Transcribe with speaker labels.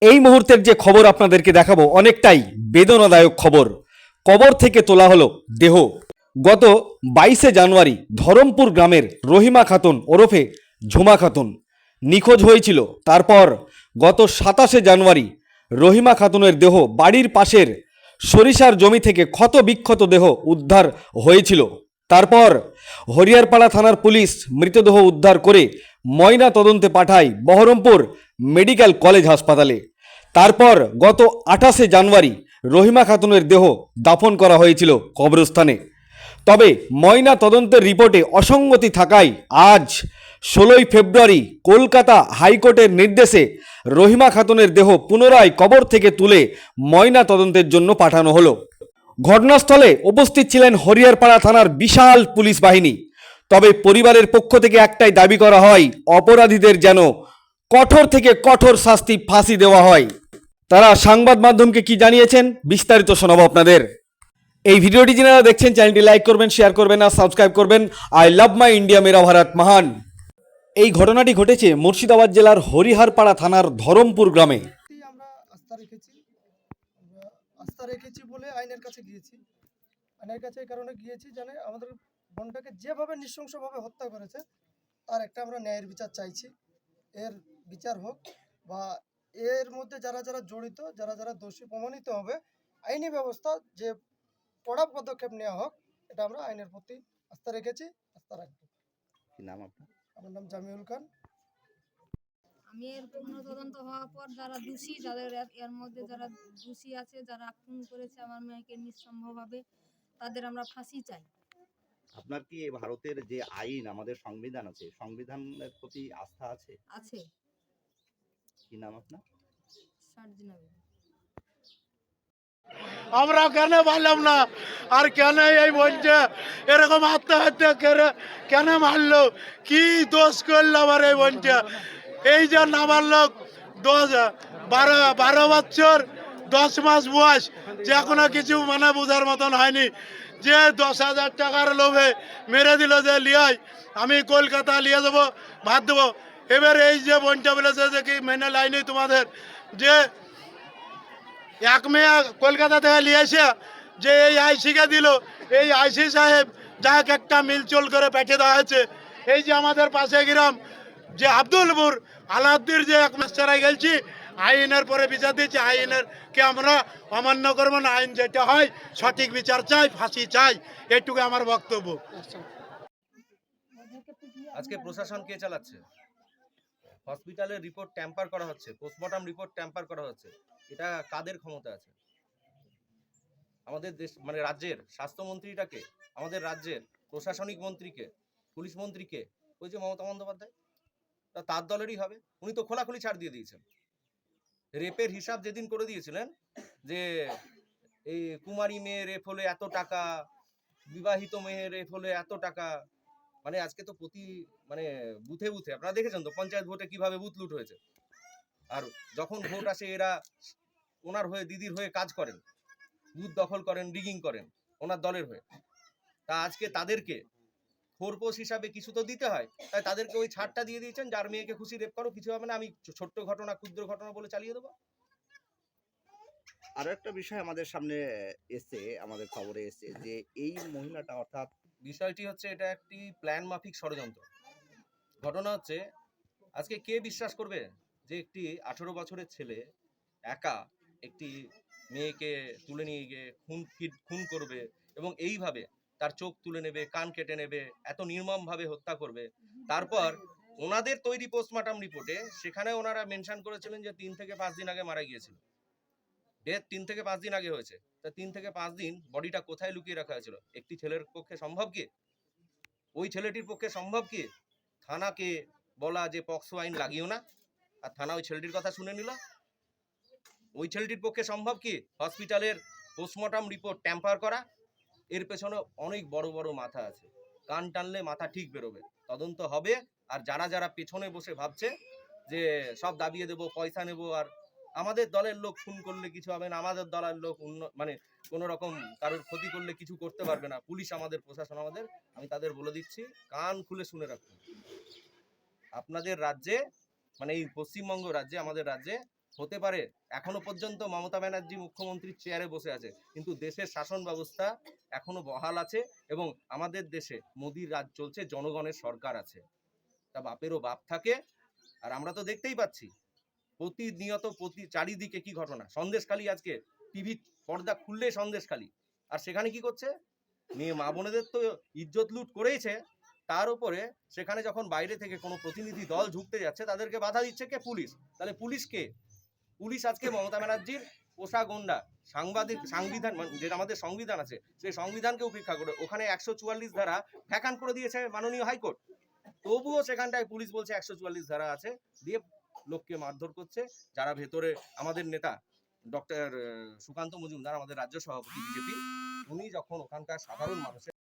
Speaker 1: এই মুহূর্তের যে খবর আপনাদেরকে দেখাবো অনেকটাই বেদনাদায়ক খবর। কবর থেকে তোলা হলো দেহ। গত 22শে জানুয়ারি ধরমপুর গ্রামের রহিমা খাতুন ওরফে ঝুমা খাতুন নিখোঁজ হয়েছিল। তারপর গত 27শে জানুয়ারি রহিমা খাতুনের দেহ বাড়ির পাশের সরিষার জমি থেকে ক্ষত বিক্ষত দেহ উদ্ধার হয়েছিল। তারপর হরিয়ারপাড়া থানার পুলিশ মৃতদেহ উদ্ধার করে ময়না তদন্তে পাঠায় বহরমপুর মেডিকেল কলেজ হাসপাতালে। তারপর গত 28শে জানুয়ারি রহিমা খাতুনের দেহ দাফন করা হয়েছিল কবরস্থানে। তবে ময়না তদন্তের রিপোর্টে অসঙ্গতি থাকায় আজ 16ই ফেব্রুয়ারি কলকাতা হাইকোর্টের নির্দেশে রহিমা খাতুনের দেহ পুনরায় কবর থেকে তুলে ময়না তদন্তের জন্য পাঠানো হলো। ঘটনাস্থলে উপস্থিত ছিলেন হরিয়ারপাড়া থানার বিশাল পুলিশ বাহিনী। তবে পরিবারের পক্ষ থেকে একটাই দাবি করা হয়, অপরাধীদের যেন কঠোর থেকে কঠোর শাস্তি ফাঁসি দেওয়া হয়। তারা সংবাদ মাধ্যমকে কি জানিয়েছেন বিস্তারিত শোনাবো আপনাদের। এই ভিডিওটি যারা দেখছেন চ্যানেলটি লাইক করবেন, শেয়ার করবেন আর সাবস্ক্রাইব করবেন। আই লাভ মাই ইন্ডিয়া, মেরা ভারত মহান। এই ঘটনাটি ঘটেছে মুর্শিদাবাদ জেলার হরিহরপাড়া থানার ধরমপুর গ্রামে।
Speaker 2: আমরা আস্থা রেখেছি বলে আইনের কাছে গিয়েছি। আইনের কাছে এই কারণে গিয়েছি জানে আমাদের বোনটাকে যেভাবে নৃশংসভাবে হত্যা করেছে তার একটা আমরা ন্যায়ের বিচার চাইছি। এর বিচার হোক বা এর মধ্যে যারা যারা জড়িত, যারা যারা দোষী প্রমাণিত হবে, আইনি ব্যবস্থা যে কড়া পদক্ষেপ নেওয়া হোক, এটা আমরা আইনের প্রতি আস্থা রেখেছি, আস্থা রাখবো।
Speaker 3: কি নাম আপনার?
Speaker 2: আমার নাম জামিউল খান।
Speaker 4: আমি এর পূর্ণ তদন্ত হওয়ার পর যারা দোষী, যাদের এর মধ্যে যারা দোষী আছে, যারা খুন করেছে আমার মেয়েকে নিঃসম্ভবভাবে, তাদের আমরা ফাঁসি চাই।
Speaker 3: আপনার কি এই ভারতের যে আইন, আমাদের সংবিধান আছে, সংবিধানের প্রতি আস্থা আছে?
Speaker 4: আছে।
Speaker 3: কি নাম আপনার?
Speaker 4: সার্জিনা বেগম।
Speaker 5: আমরা কেন পারলাম না, আর কেন এই বলছে এরকম আত্মহত্যা করে কেন মারলো, কি দোষ করলো আবার এই বলছে। এই যে নাবালক 12 বছর 10 মাস বয়স, যে এখনো কিছু মানে বোঝার মতন হয়নি, যে 10,000 টাকার লোভে মেরে দিল যে লিয়াই আমি কলকাতা নিয়ে যাবো, ভাত দেবো। এবার এই যে বোনটা বলেছে যে কি মেনে লাইনি তোমাদের, যে এক মেয়ে কলকাতা থেকে নিয়ে এসে যে এই আইসিকে দিল, এই আইসি সাহেব যাকে একটা মিলচল করে পেটে দেওয়া হয়েছে। এই যে আমাদের পাশে গ্রাম যে আব্দুলপুর আলাদ্দির যে এক মাস ছাড়াই গেছি, আইনের পরে বিচার দিচ্ছি, আইনের কে আমরা অমান্য করবো না। আইন যেটা হয় সঠিক বিচার চাই, ফাঁসি চাই, এটুকু আমার বক্তব্য।
Speaker 6: আজকে প্রশাসন কে চালাচ্ছে? হসপিটালের রিপোর্ট ট্যাম্পার করা হচ্ছে, পোস্টমর্টম রিপোর্ট ট্যাম্পার করা হচ্ছে। এটা কাদের ক্ষমতা আছে? আমাদের দেশ মানে রাজ্যের স্বাস্থ্যমন্ত্রীটাকে, আমাদের রাজ্যের প্রশাসনিক মন্ত্রীকে, পুলিশ মন্ত্রীকে, ওই যে মমতা বন্দ্যোপাধ্যায়, তার দলেরই হবে। উনি তো খোলাখুলি ছাড় দিয়ে দিয়েছেন। রেপের হিসাব যেদিন করে দিয়েছিলেন যে এই কুমারী মেয়ে রেপ হলে এত টাকা, বিবাহিত মেয়ে রেপ হলে এত টাকা, মানে আজকে তো প্রতি মানে বুথে বুথে আপনারা দেখেছেন তো পঞ্চায়েত ভোটে কিভাবে বুথ লুট হয়েছে। আর যখন ভোট আসে এরা ওনার হয়ে, দিদির হয়ে কাজ করেন, বুথ দখল করেন, রিগিং করেন ওনার দলের হয়ে। তা আজকে তাদেরকে খোরপোশ হিসাবে কিছু তো দিতে হয়, তাই তাদেরকে ওই ছাড়টা দিয়ে দিয়েছেন, যার মেয়েকে খুশি রেপ করো, কিছু হবে না, আমি ছোট্ট ঘটনা, ক্ষুদ্র ঘটনা বলে চালিয়ে দেবো।
Speaker 3: আরো একটা বিষয় আমাদের সামনে এসে, আমাদের খবরে এসে, যে এই মহিলাটা, অর্থাৎ
Speaker 6: বিষয়টি হচ্ছে এটা একটি প্ল্যান মাফিক ষড়যন্ত্র। ঘটনা হচ্ছে আজকে কে বিশ্বাস করবে যে একটি 18 বছরের ছেলে একা একটি মেয়েকে তুলে নিয়ে গিয়ে খুন করবে এবং এইভাবে তার চোখ তুলে নেবে, কান কেটে নেবে, এত নির্মমভাবে হত্যা করবে। তারপর ওনাদের তৈরি পোস্টমর্টম রিপোর্টে সেখানে ওনারা মেনশন করেছিলেন যে 3 থেকে 5 দিন আগে মারা গিয়েছিল। ডেথ 3 থেকে 5 দিন আগে হয়েছে। তা 3 থেকে 5 দিন বডিটা কোথায় লুকিয়ে রাখা হয়েছিল? একটি ছেলের পক্ষে সম্ভব কি? ওই ছেলেটির পক্ষে সম্ভব কি থানাকে বলা যে পক্সো আইন লাগিও না, আর থানা ওই ছেলেটির কথা শুনে নিল? ওই ছেলেটির পক্ষে সম্ভব কি হসপিটালের পোস্টমর্টম রিপোর্ট ট্যাম্পার করা? এর পেছনে অনেক বড় বড় মাথা আছে। কান টানলে মাথা ঠিক বেরোবে, তদন্ত হবে। আর যারা যারা পেছনে বসে ভাবছে যে সব দাবিয়ে দেবো, পয়সা নেব, আর আমাদের দলের লোক খুন করলে কিছু হবে না, আমাদের দলের লোক মানে কোনো রকম কারোর ক্ষতি করলে কিছু করতে পারবে না, পুলিশ আমাদের, প্রশাসন আমাদের, আমি তাদের বলে দিচ্ছি কান খুলে শুনে রাখুন। আপনাদের রাজ্যে মানে এই পশ্চিমবঙ্গ রাজ্যে, আমাদের রাজ্যে হতে পারে এখনো পর্যন্ত মমতা ব্যানার্জি মুখ্যমন্ত্রীর চেয়ারে বসে আছে, কিন্তু দেশের শাসন ব্যবস্থা এখনো বহাল আছে এবং আমাদের দেশে মোদির রাজ চলছে, জনগণের সরকার আছে। তা বাপেরও বাপ থাকে। আর আমরা তো দেখতেই পাচ্ছি প্রতিনিয়ত চারিদিকে কি ঘটনা। সন্দেশখালী, আজকে টিভি পর্দা খুললে সন্দেশখালী, আর সেখানে কি করছে, মেয়ে মা বোনেদের তো ইজ্জত লুট করেইছে, তার উপরে সেখানে যখন বাইরে থেকে কোনো প্রতিনিধি দল ঢুকতে যাচ্ছে তাদেরকে বাধা দিচ্ছে কে? পুলিশ। তাহলে পুলিশ কে? পুলিশ আজকে মমতা ব্যানার্জির পোষা গন্ডা। সংবিধান যেটা আমাদের সংবিধান আছে, সেই সংবিধানকে উপেক্ষা করে ওখানে 144 ধারা ভ্যাকান্ট করে দিয়েছে মাননীয় হাইকোর্ট। তবুও সেখানটায় পুলিশ বলছে 144 ধারা আছে, দিয়ে লোককে মারধর করছে। যারা ভেতরে আমাদের নেতা ডক্টর সুকান্ত মজুমদার, আমাদের রাজ্য সভাপতি বিজেপি, উনি যখন ওখানকার সাধারণ মানুষের